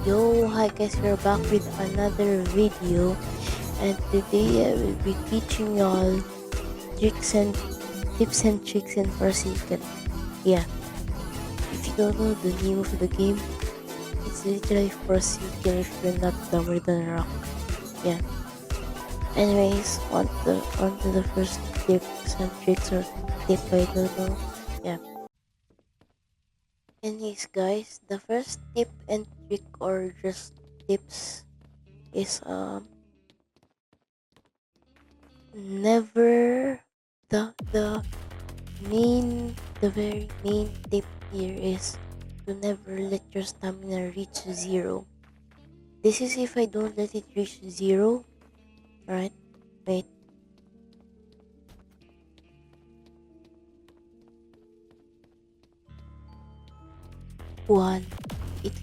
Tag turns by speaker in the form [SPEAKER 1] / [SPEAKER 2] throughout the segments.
[SPEAKER 1] Yo, hi guys, we're back with another video, and today I will be teaching y'all tricks and tips and tricks in Forsaken. Yeah, if you don't know the name of the game, it's literally Forsaken if you're not dumber than a rock. Yeah. Anyways, on to the first tips and tricks or tip I don't know. Yeah. Anyways, guys, the first tip and trick or just tips is never the very main tip here is to never let your stamina reach zero. This is if I don't let it reach zero. Alright, wait. One. It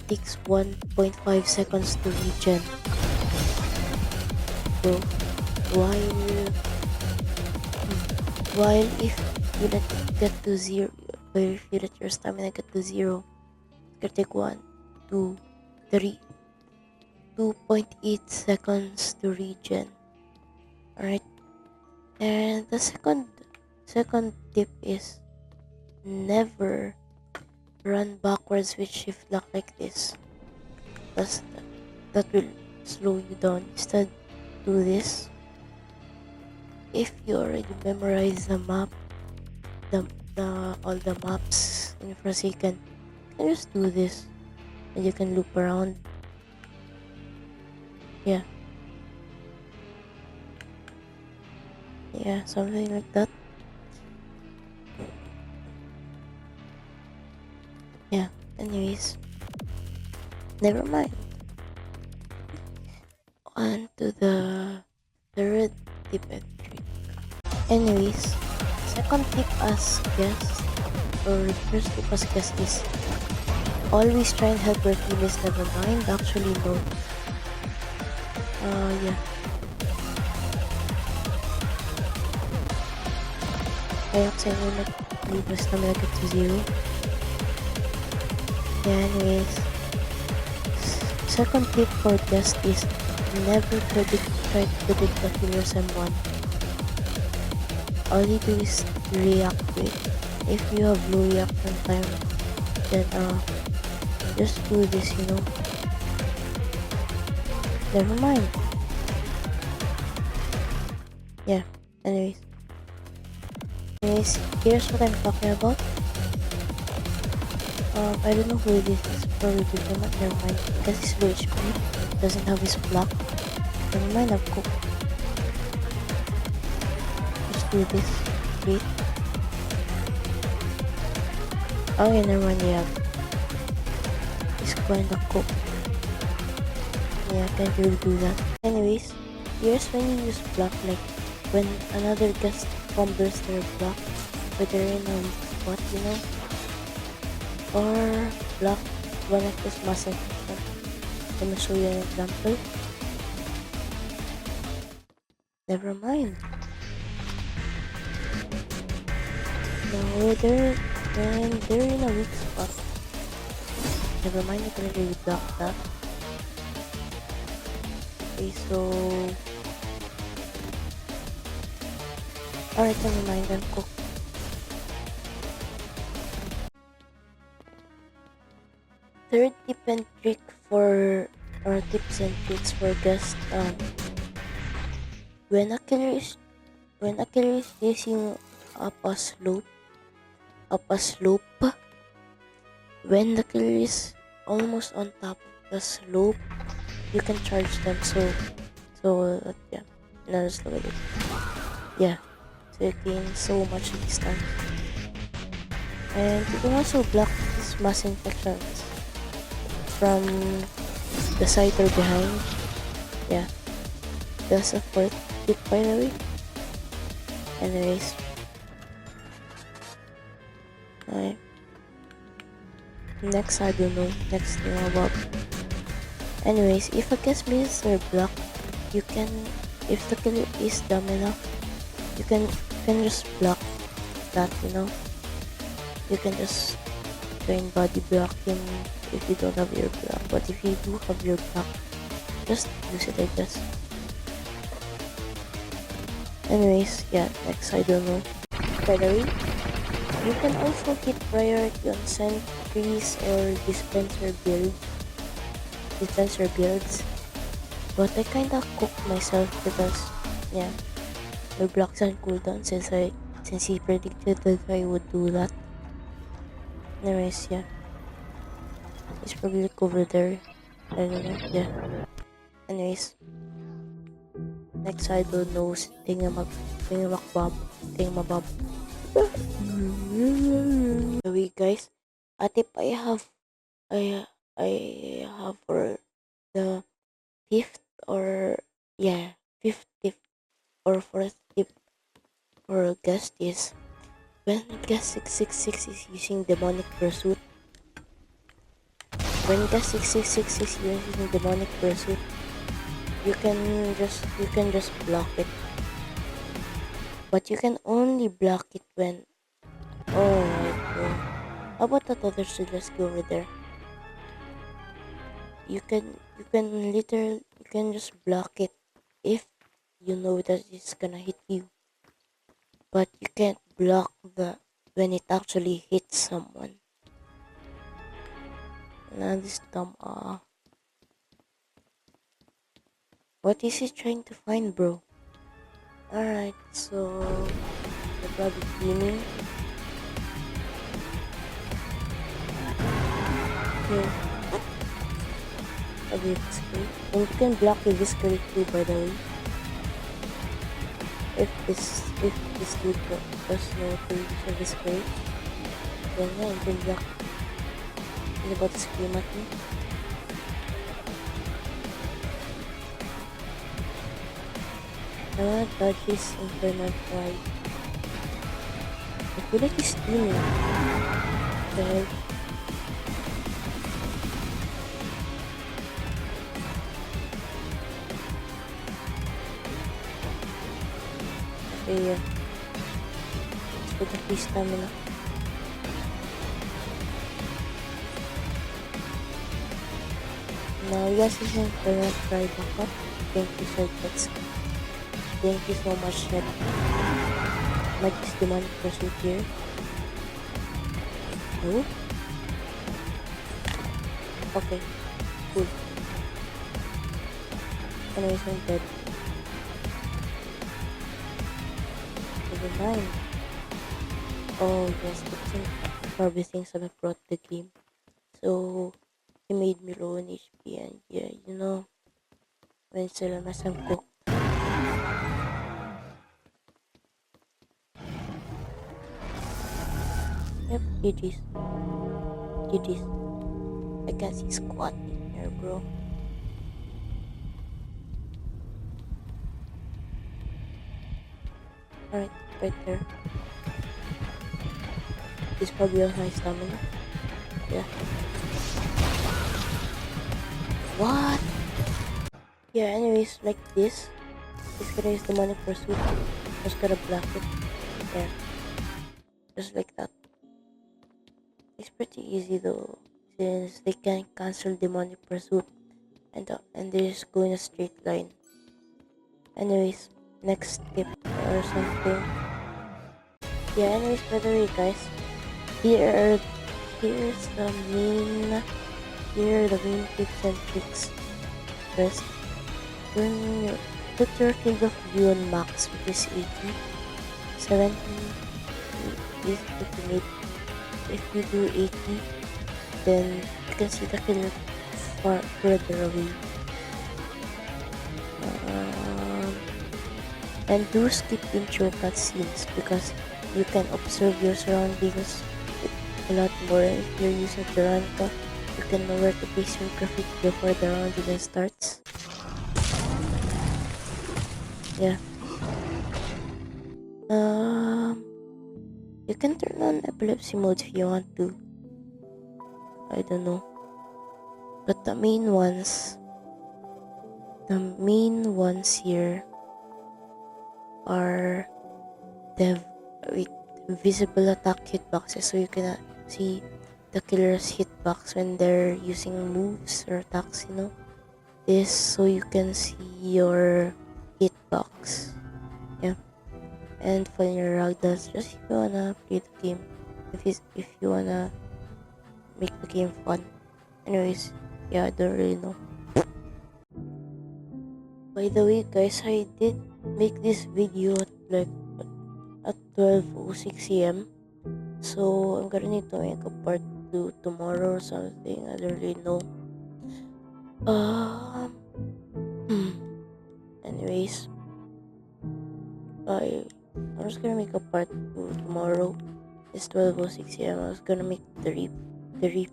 [SPEAKER 1] takes 1.5 seconds to regen. So while if you let it get to zero, or if you let your stamina get to zero, it's gonna take 1, 2, 3, 2.8 seconds to regen. Alright, and the second tip is never run backwards with shift lock like this. That's, that will slow you down. Instead, do this. If you already memorize the map, all the maps in Forsaken, you can just do this, and you can loop around. Yeah, something like that. Yeah. Anyways, never mind. On to the third tip and trick. Anyways, second tip as guest, or first tip as guest is always try and help your teammates. Never mind. Actually, no. Yeah. Kaya kasi will not leave us stamina get to zero. Yeah, anyways. Second tip for guest is never try to predict the killer's M1. All you do is react to it. If you have low reaction time, then just do this, Never mind. Yeah, anyways, here's what I'm talking about. I don't know who this is, probably Digimon. Never mind, because he's low HP, doesn't have his block. Never mind, I've cooked. Just do this. Wait. Oh yeah, never mind, yeah. He's kinda cooked. Yeah, can't really do that. Anyways, here's when you use block, like when another guest fumbles their block, whether in a weak spot, or block one of this mass infection. Let me show you an example. Never mind. Now when they're in a weak spot, never mind, you can really block that. Okay, so alright, never mind, I'm cooked. Third tip and trick for or tips and tricks for guests. When a killer is chasing up a slope, when the killer is almost on top of the slope, you can charge them. Yeah, now just look at it. Yeah, so you gain so much distance, and you can also block these mass infections from the side or behind. Yeah, that's a fourth tip, by the way. Anyways, next I don't know. Next thing about. Anyways, if a guest misses their block, you can, if the killer is dumb enough, you can just block that. You can just try and body block him if you don't have your block. But if you do have your block, just use it, I guess. Anyways, yeah, next, I don't know. By the way, you can also hit priority on sentries or dispenser builds. But I kinda cooked myself because, yeah, my blocks on cooldown since he predicted that I would do that. Anyways, yeah, he's probably like over there. I don't know. Yeah. Anyways, next, I don't know. Thingamabab. Anyway, guys, a tip I have for the fifth or yeah fifth tip or fourth tip for guest is when guest 666 is using demonic pursuit. When guest 666 is using demonic pursuit, you can just block it. But you can only block it when alright bro. How about that other should just go over there? You can just block it if you know that it's gonna hit you. But you can't block the when it actually hits someone. Now this dumb what is he trying to find, bro? Alright, so they're probably teaming. Okay. A Viscary. And you can block the Viscary too, by the way. If this dude does know to use a Viscary, then yeah, you can block. He's about to scream at me. I wanna dodge his Infernal Fly. I feel like he's steaming. The hell? Okay, yeah. Let's put the free stamina. Now, yes, this is Infernal Fly backup. Thank you, Sir Tetsuki. Thank you so much, Ned. Might use demonic pursuit here. No? Okay. Cool. Anyways, I'm dead. Level 9. Oh, yes, the thing probably thinks that I brought the game. So, he made me low in HP, and yeah, you know, when still unless I'm cooked. Yep, GG's. GG's. I can see squat in here, bro. Alright, right there. He's probably on high stamina. Yeah. What? Yeah, anyways, like this. He's gonna use the money pursuit. Just gonna block it. There. Just like that. It's pretty easy though, since they can cancel demonic pursuit and they just go in a straight line. Anyways, next tip or something. Yeah, anyways, by the way guys, here here's the main here are the main tips and tricks. First, when you put your field of view on max, which is 80, 70 is ultimate. If you do 80, then you can see the kill further away. And do skip intro cutscenes because you can observe your surroundings a lot more. If you're using Veronica, you can know where to place your graffiti before the round even starts. Yeah. You can turn on epilepsy mode if you want to. I don't know. But the main ones here are the visible attack hitboxes, so you can see the killer's hitbox when they're using moves or attacks, this so you can see your hitbox. Yeah. And for your ragdolls, just if you wanna play the game, if you wanna make the game fun. Anyways, yeah, I don't really know. By the way, guys, I did make this video at like at 12:06 a.m. So I'm gonna need to make a part 2 tomorrow or something. I don't really know. Um. hmm. Anyways, I'm just gonna make a part 2 tomorrow. It's 12:06 a.m. I was gonna make three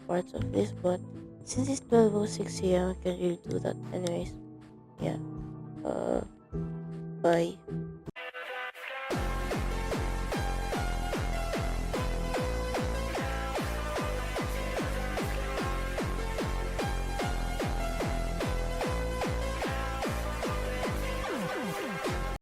[SPEAKER 1] parts of this, but since it's 12:06 a.m. I can't really do that. Anyways, yeah. Bye.